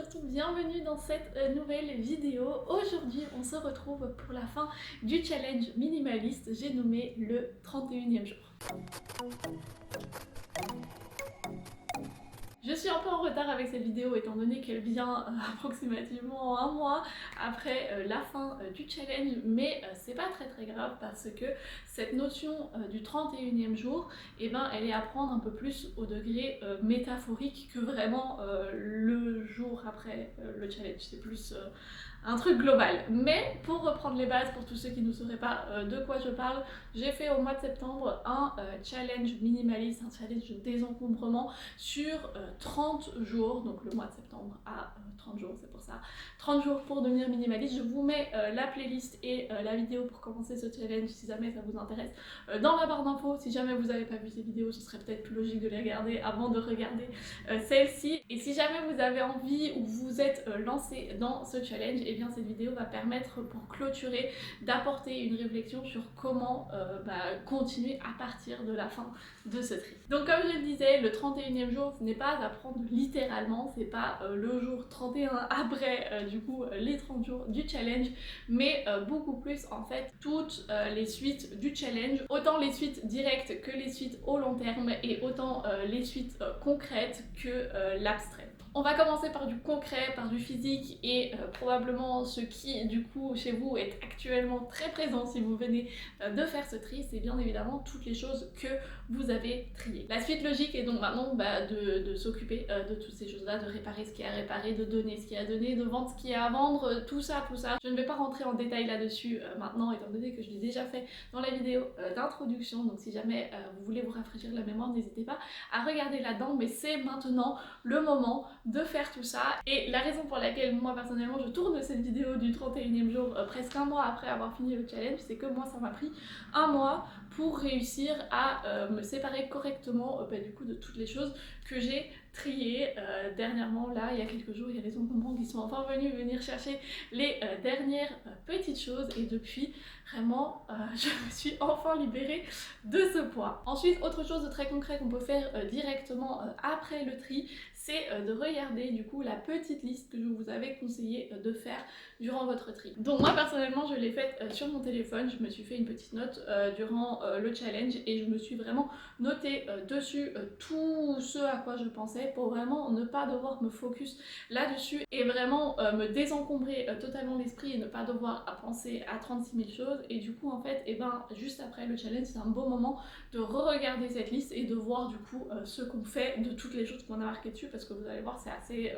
surtout bienvenue dans cette nouvelle vidéo. Aujourd'hui on se retrouve pour la fin du challenge minimaliste, j'ai nommé le 31e jour. Je suis un peu en retard avec cette vidéo étant donné qu'elle vient approximativement un mois après la fin du challenge, mais c'est pas très grave parce que cette notion du 31e jour, eh ben, elle est à prendre un peu plus au degré métaphorique que vraiment le jour après le challenge. C'est plus un truc global. Mais pour reprendre les bases, pour tous ceux qui ne sauraient pas de quoi je parle, j'ai fait au mois de septembre un challenge minimaliste, un challenge de désencombrement sur 30 jours, donc le mois de septembre à 30 jours, c'est pour ça. 30 jours pour devenir minimaliste. Je vous mets la playlist et la vidéo pour commencer ce challenge si jamais ça vous intéresse dans la barre d'infos. Si jamais vous n'avez pas vu ces vidéos, ce serait peut-être plus logique de les regarder avant de regarder celle-ci. Et si jamais vous avez envie ou vous êtes lancé dans ce challenge, et bien cette vidéo va permettre pour clôturer d'apporter une réflexion sur comment continuer à partir de la fin de ce tri. Donc comme je le disais, le 31e jour, ce n'est pas à prendre littéralement, c'est pas le jour 31 après du coup les 30 jours du challenge, mais beaucoup plus en fait toutes les suites du challenge, autant les suites directes que les suites au long terme et autant les suites concrètes que l'abstrait. On va commencer par du concret, par du physique et probablement ce qui du coup chez vous est actuellement très présent si vous venez de faire ce tri, c'est bien évidemment toutes les choses que vous avez triées. La suite logique est donc maintenant de s'occuper de toutes ces choses là, de réparer ce qui est à réparer, de donner ce qui est à donner, de vendre ce qui est à vendre, tout ça. Je ne vais pas rentrer en détail là-dessus maintenant étant donné que je l'ai déjà fait dans la vidéo d'introduction, donc si jamais vous voulez vous rafraîchir la mémoire, n'hésitez pas à regarder là-dedans, mais c'est maintenant le moment de faire tout ça. Et la raison pour laquelle moi personnellement je tourne cette vidéo du 31e jour presque un mois après avoir fini le challenge, c'est que moi ça m'a pris un mois pour réussir à me séparer correctement du coup de toutes les choses que j'ai triées dernièrement. Là il y a quelques jours, il y a les encombrants qui sont enfin venir chercher les dernières petites choses et depuis vraiment je me suis enfin libérée de ce poids. Ensuite, autre chose de très concret qu'on peut faire directement après le tri, c'est de regarder du coup la petite liste que je vous avais conseillé de faire durant votre tri. Donc moi personnellement je l'ai faite sur mon téléphone, je me suis fait une petite note durant le challenge et je me suis vraiment noté dessus tout ce à quoi je pensais pour vraiment ne pas devoir me focus là-dessus et vraiment me désencombrer totalement l'esprit et ne pas devoir penser à 36 000 choses. Et du coup en fait, juste après le challenge, c'est un beau moment de re-regarder cette liste et de voir du coup ce qu'on fait de toutes les choses qu'on a marquées dessus, parce que vous allez voir c'est assez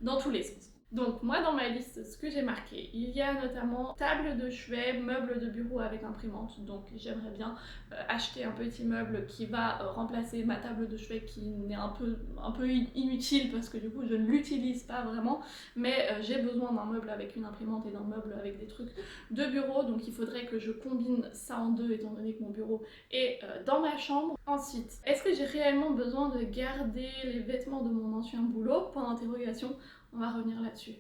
dans tous les sens. Donc moi dans ma liste, ce que j'ai marqué, il y a notamment table de chevet, meuble de bureau avec imprimante. Donc j'aimerais bien acheter un petit meuble qui va remplacer ma table de chevet qui est un peu inutile parce que du coup je ne l'utilise pas vraiment, mais j'ai besoin d'un meuble avec une imprimante et d'un meuble avec des trucs de bureau, donc il faudrait que je combine ça en deux étant donné que mon bureau est dans ma chambre. Ensuite, est-ce que j'ai réellement besoin de garder les vêtements de mon ancien boulot? Point d'interrogation. On va revenir là-dessus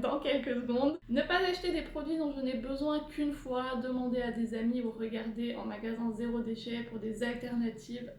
dans quelques secondes. Ne pas acheter des produits dont je n'ai besoin qu'une fois, demander à des amis ou regarder en magasin zéro déchet pour des alternatives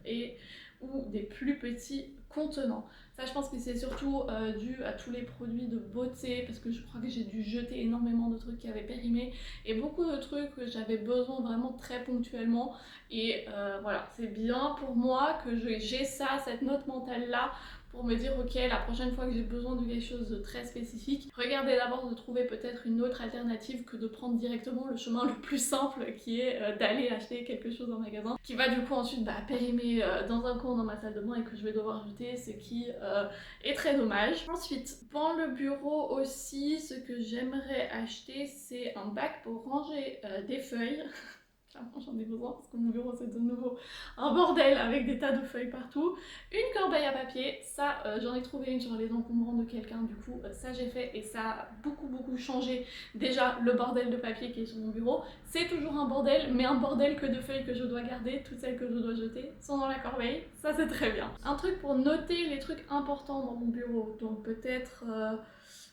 ou des plus petits contenants. Ça je pense que c'est surtout dû à tous les produits de beauté parce que je crois que j'ai dû jeter énormément de trucs qui avaient périmé et beaucoup de trucs que j'avais besoin vraiment très ponctuellement et voilà, c'est bien pour moi que j'ai ça, cette note mentale là pour me dire ok, la prochaine fois que j'ai besoin de quelque chose de très spécifique, regardez d'abord de trouver peut-être une autre alternative que de prendre directement le chemin le plus simple qui est d'aller acheter quelque chose en magasin qui va du coup ensuite périmer dans un coin dans ma salle de bain et que je vais devoir jeter, ce qui est très dommage. Ensuite, dans le bureau aussi, ce que j'aimerais acheter c'est un bac pour ranger des feuilles. J'en ai besoin parce que mon bureau c'est de nouveau un bordel avec des tas de feuilles partout. Une corbeille à papier, ça j'en ai trouvé une sur les encombrants de quelqu'un, du coup ça j'ai fait et ça a beaucoup changé déjà le bordel de papier qui est sur mon bureau. C'est toujours un bordel, mais un bordel que de feuilles que je dois garder, toutes celles que je dois jeter sont dans la corbeille, ça c'est très bien. Un truc pour noter les trucs importants dans mon bureau, donc peut-être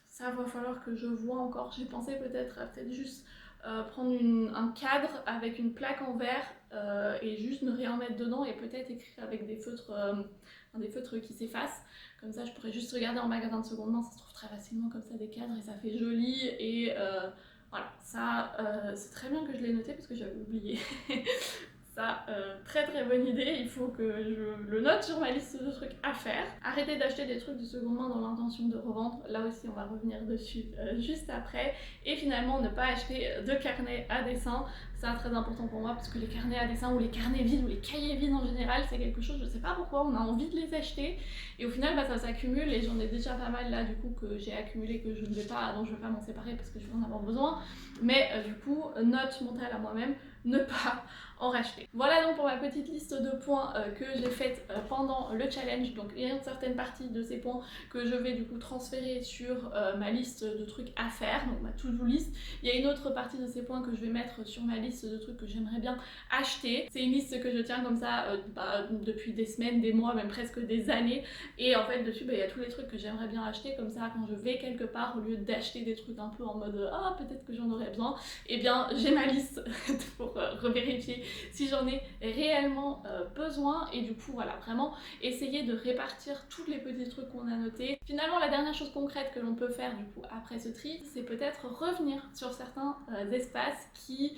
ça va falloir que je vois encore, j'ai pensé peut-être juste prendre un cadre avec une plaque en verre et juste ne rien mettre dedans et peut-être écrire avec des feutres des feutres qui s'effacent. Comme ça je pourrais juste regarder en magasin de seconde main, ça se trouve très facilement comme ça des cadres et ça fait joli. Et voilà, ça c'est très bien que je l'ai noté parce que j'avais oublié. Ça, très très bonne idée, il faut que je le note sur ma liste de trucs à faire. Arrêtez d'acheter des trucs de seconde main dans l'intention de revendre, là aussi on va revenir dessus juste après. Et finalement ne pas acheter de carnet à dessin, c'est très important pour moi parce que les carnets à dessin ou les carnets vides ou les cahiers vides en général c'est quelque chose, je sais pas pourquoi, on a envie de les acheter et au final ça s'accumule et j'en ai déjà pas mal là du coup que j'ai accumulé que je ne vais pas, dont je vais pas m'en séparer parce que je vais en avoir besoin. Mais du coup, note mentale à moi-même, ne pas en racheter. Voilà donc pour ma petite liste de points que j'ai faite pendant le challenge. Donc il y a une certaine partie de ces points que je vais du coup transférer sur ma liste de trucs à faire, donc ma to-do list. Il y a une autre partie de ces points que je vais mettre sur ma liste de trucs que j'aimerais bien acheter. C'est une liste que je tiens comme ça depuis des semaines, des mois, même presque des années. Et en fait dessus il y a tous les trucs que j'aimerais bien acheter, comme ça quand je vais quelque part, au lieu d'acheter des trucs un peu en mode ah peut-être que j'en aurais besoin, et bien j'ai ma liste pour revérifier si j'en ai réellement besoin. Et du coup voilà, vraiment essayer de répartir tous les petits trucs qu'on a notés. Finalement la dernière chose concrète que l'on peut faire du coup après ce tri, c'est peut-être revenir sur certains espaces qui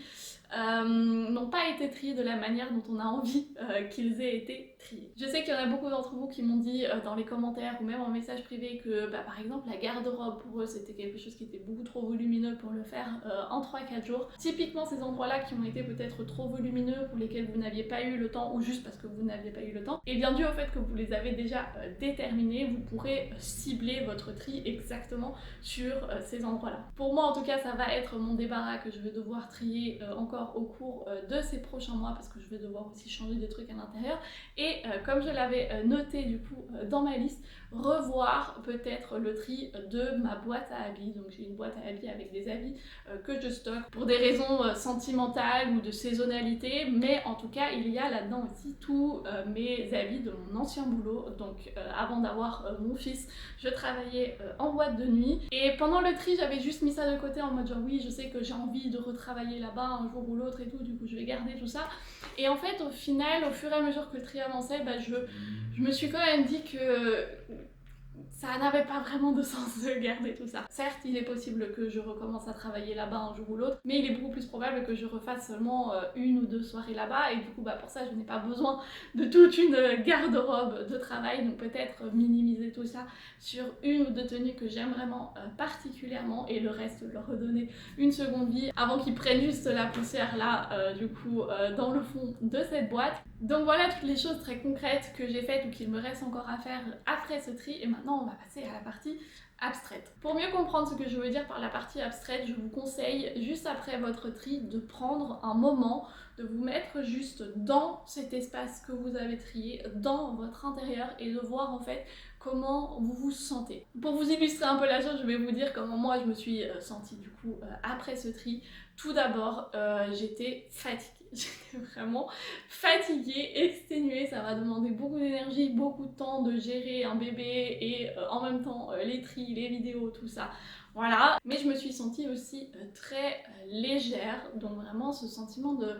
n'ont pas été triés de la manière dont on a envie qu'ils aient été triés. Je sais qu'il y en a beaucoup d'entre vous qui m'ont dit dans les commentaires ou même en message privé que par exemple la garde-robe pour eux c'était quelque chose qui était beaucoup trop volumineux pour le faire en 3-4 jours. Typiquement ces endroits-là qui ont été peut-être trop volumineux, pour lesquels vous n'aviez pas eu le temps ou juste parce que vous n'aviez pas eu le temps, et bien dû au fait que vous les avez déjà déterminés, vous pourrez cibler votre tri exactement sur ces endroits-là. Pour moi en tout cas ça va être mon débarras que je vais devoir trier encore au cours de ces prochains mois parce que je vais devoir aussi changer des trucs à l'intérieur. Et comme je l'avais noté du coup dans ma liste, revoir peut-être le tri de ma boîte à habits. Donc j'ai une boîte à habits avec des habits que je stocke pour des raisons sentimentales ou de saisonnalité, mais en tout cas il y a là-dedans aussi tous mes habits de mon ancien boulot. Donc avant d'avoir mon fils, je travaillais en boîte de nuit et pendant le tri j'avais juste mis ça de côté en mode genre oui je sais que j'ai envie de retravailler là-bas un jour ou l'autre et tout, du coup je vais garder tout ça. Et en fait au final, au fur et à mesure que le tri avançait, je me suis quand même dit que ça n'avait pas vraiment de sens de garder tout ça. Certes, il est possible que je recommence à travailler là-bas un jour ou l'autre, mais il est beaucoup plus probable que je refasse seulement 1 ou 2 soirées là-bas, et du coup pour ça je n'ai pas besoin de toute une garde-robe de travail, donc peut-être minimiser tout ça sur 1 ou 2 tenues que j'aime vraiment particulièrement, et le reste leur redonner une seconde vie avant qu'ils prennent juste la poussière là dans le fond de cette boîte. Donc voilà toutes les choses très concrètes que j'ai faites ou qu'il me reste encore à faire après ce tri, et maintenant on va passer à la partie abstraite. Pour mieux comprendre ce que je veux dire par la partie abstraite, je vous conseille juste après votre tri de prendre un moment, de vous mettre juste dans cet espace que vous avez trié, dans votre intérieur, et de voir en fait comment vous vous sentez. Pour vous illustrer un peu la chose, je vais vous dire comment moi je me suis sentie du coup après ce tri. Tout d'abord, j'étais fatiguée. J'étais vraiment fatiguée, exténuée, ça m'a demandé beaucoup d'énergie, beaucoup de temps de gérer un bébé et en même temps les tris, les vidéos, tout ça. Voilà, mais je me suis sentie aussi très légère, donc vraiment ce sentiment de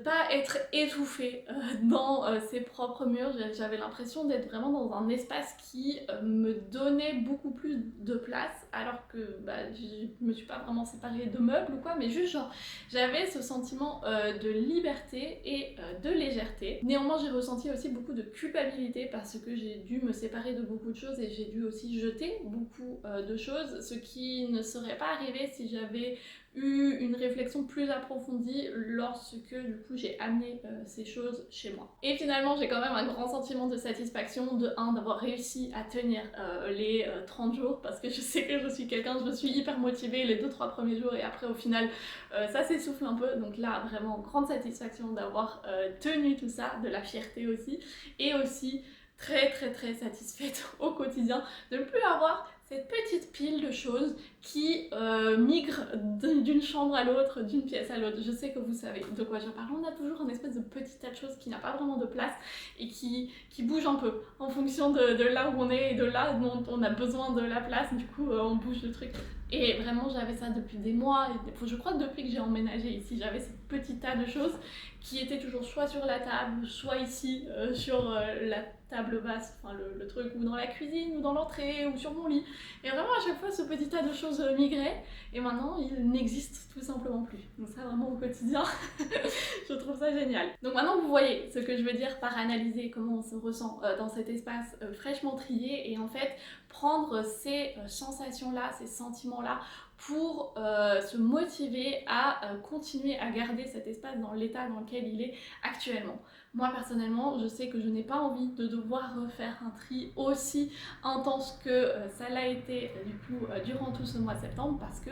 pas être étouffée dans ses propres murs. J'avais l'impression d'être vraiment dans un espace qui me donnait beaucoup plus de place, alors que je me suis pas vraiment séparée de meubles ou quoi, mais juste genre j'avais ce sentiment de liberté et de légèreté. Néanmoins j'ai ressenti aussi beaucoup de culpabilité parce que j'ai dû me séparer de beaucoup de choses et j'ai dû aussi jeter beaucoup de choses, ce qui ne serait pas arrivé si j'avais eu une réflexion plus approfondie lorsque du coup j'ai amené ces choses chez moi. Et finalement j'ai quand même un grand sentiment de satisfaction d'avoir réussi à tenir les 30 jours, parce que je sais que je suis quelqu'un, je suis hyper motivée les 2-3 premiers jours et après au final ça s'essouffle un peu, donc là vraiment grande satisfaction d'avoir tenu tout ça, de la fierté aussi, et aussi très satisfaite au quotidien de ne plus avoir cette petite pile de choses qui migrent d'une chambre à l'autre, d'une pièce à l'autre. Je sais que vous savez de quoi je parle. On a toujours un espèce de petit tas de choses qui n'a pas vraiment de place et qui bouge un peu en fonction de là où on est et de là dont on a besoin de la place. Du coup, on bouge le truc. Et vraiment, j'avais ça depuis des mois. Et je crois que depuis que j'ai emménagé ici, j'avais ce petit tas de choses qui étaient toujours soit sur la table, soit ici, sur la table basse, enfin le truc, ou dans la cuisine, ou dans l'entrée, ou sur mon lit. Et vraiment, à chaque fois, ce petit tas de choses migrait. Et maintenant, il n'existe tout simplement plus. Donc ça, vraiment, au quotidien, je trouve ça génial. Donc maintenant, vous voyez ce que je veux dire par analyser comment on se ressent dans cet espace fraîchement trié. Et en fait, prendre ces sensations-là, ces sentiments-là, pour se motiver à continuer à garder cet espace dans l'état dans lequel il est actuellement. Moi personnellement, je sais que je n'ai pas envie de devoir refaire un tri aussi intense que ça l'a été du coup durant tout ce mois de septembre parce que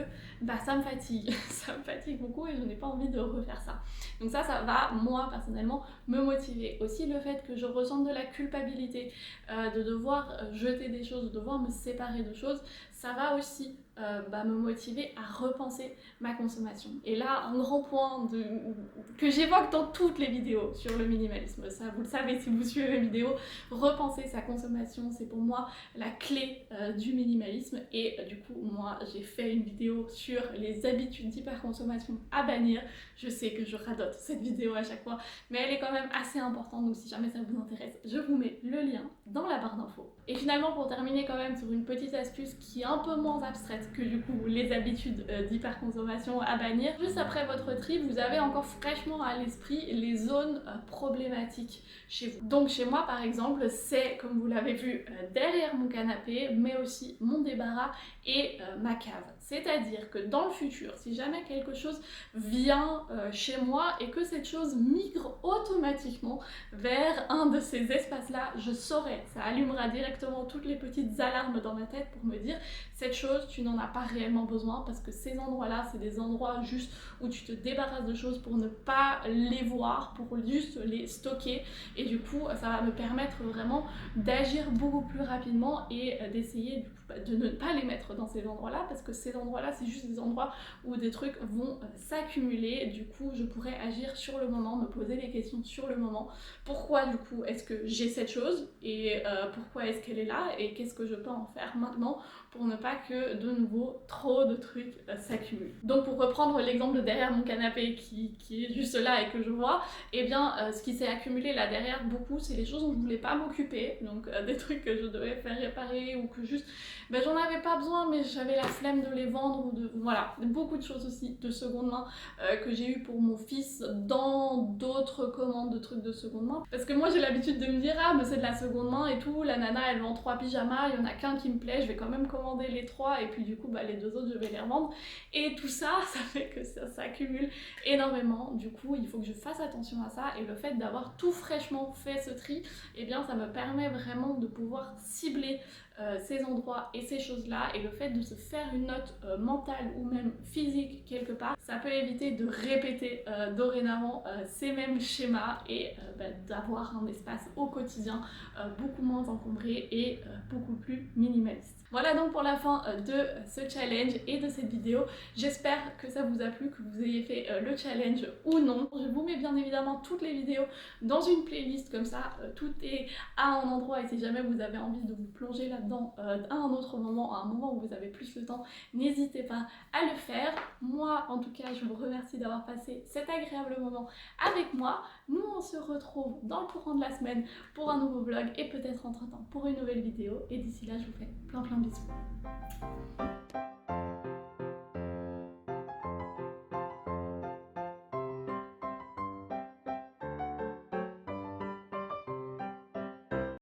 ça me fatigue, ça me fatigue beaucoup et je n'ai pas envie de refaire ça. Donc ça va moi personnellement me motiver. Aussi le fait que je ressente de la culpabilité de devoir jeter des choses, de devoir me séparer de choses, ça va aussi me motiver à repenser ma consommation. Et là, un grand point que j'évoque dans toutes les vidéos sur le minimalisme, ça vous le savez si vous suivez mes vidéos, repenser sa consommation, c'est pour moi la clé du minimalisme. Et du coup, moi, j'ai fait une vidéo sur les habitudes d'hyperconsommation à bannir. Je sais que je radote cette vidéo à chaque fois, mais elle est quand même assez importante, donc si jamais ça vous intéresse, je vous mets le lien dans la barre d'infos. Et finalement, pour terminer quand même sur une petite astuce qui est un peu moins abstraite que du coup les habitudes d'hyperconsommation à bannir, juste après votre tri, vous avez encore fraîchement à l'esprit les zones problématiques chez vous. Donc chez moi par exemple, c'est comme vous l'avez vu derrière mon canapé, mais aussi mon débarras et ma cave. C'est-à-dire que dans le futur, si jamais quelque chose vient chez moi et que cette chose migre automatiquement vers un de ces espaces-là, je saurai, ça allumera directement toutes les petites alarmes dans ma tête pour me dire cette chose, tu n'en as pas réellement besoin parce que ces endroits-là, c'est des endroits juste où tu te débarrasses de choses pour ne pas les voir, pour juste les stocker et du coup, ça va me permettre vraiment d'agir beaucoup plus rapidement et d'essayer de ne pas les mettre dans ces endroits-là parce que ces endroits-là, c'est juste des endroits où des trucs vont s'accumuler. Du coup, je pourrais agir sur le moment, me poser des questions sur le moment. Pourquoi du coup est-ce que j'ai cette chose et pourquoi est-ce qu'elle est là et qu'est-ce que je peux en faire maintenant pour ne pas que de nouveau trop de trucs s'accumulent. Donc pour reprendre l'exemple de derrière mon canapé qui est juste là et que je vois, et bien ce qui s'est accumulé là derrière beaucoup, c'est les choses dont je voulais pas m'occuper, donc des trucs que je devais faire réparer ou que juste j'en avais pas besoin mais j'avais la flemme de les vendre ou de voilà, beaucoup de choses aussi de seconde main que j'ai eu pour mon fils dans d'autres commandes de trucs de seconde main parce que moi j'ai l'habitude de me dire ah mais c'est de la seconde main et tout, la nana elle vend 3 pyjamas, il y en a qu'un qui me plaît, je vais quand même commander les 3 et puis du coup les 2 autres je vais les revendre et tout ça, ça fait que ça s'accumule énormément. Du coup il faut que je fasse attention à ça et le fait d'avoir tout fraîchement fait ce tri, et bien ça me permet vraiment de pouvoir cibler ces endroits et ces choses-là et le fait de se faire une note mentale ou même physique quelque part, ça peut éviter de répéter dorénavant ces mêmes schémas et d'avoir un espace au quotidien beaucoup moins encombré et beaucoup plus minimaliste. Voilà donc pour la fin de ce challenge et de cette vidéo. J'espère que ça vous a plu, que vous ayez fait le challenge ou non. Je vous mets bien évidemment toutes les vidéos dans une playlist comme ça, tout est à un endroit et si jamais vous avez envie de vous plonger là-dedans à un autre moment, à un moment où vous avez plus le temps, n'hésitez pas à le faire. Moi en tout cas je vous remercie d'avoir passé cet agréable moment avec moi. Nous on se retrouve dans le courant de la semaine pour un nouveau vlog et peut-être entre temps pour une nouvelle vidéo et d'ici là je vous fais plein bisous.